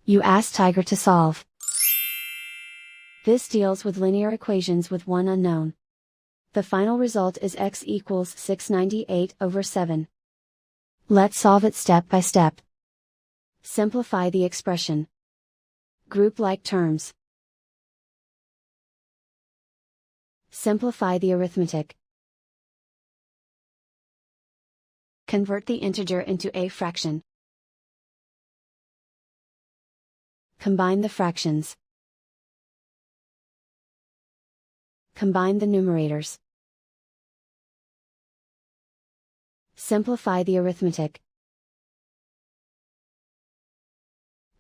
You ask Tiger to solve. This deals with linear equations with one unknown. The final result is x equals 698/7. Let's solve it step by step. Simplify the expression. Group like terms. Simplify the arithmetic. Convert the integer into a fraction. Combine the fractions. Combine the numerators. Simplify the arithmetic.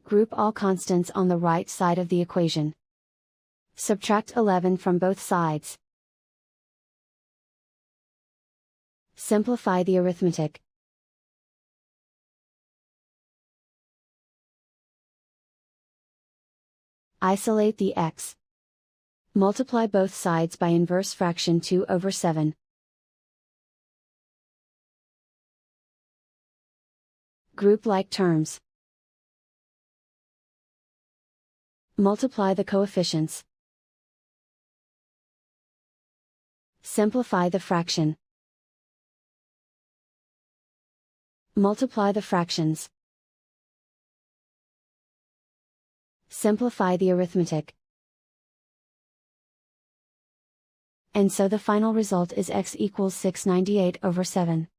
Group all constants on the right side of the equation. Subtract 11 from both sides. Simplify the arithmetic. Isolate the x. Multiply both sides by inverse fraction 2/7. Group like terms. Multiply the coefficients. Simplify the fraction. Multiply the fractions. Simplify the arithmetic. And so the final result is x equals 698/7.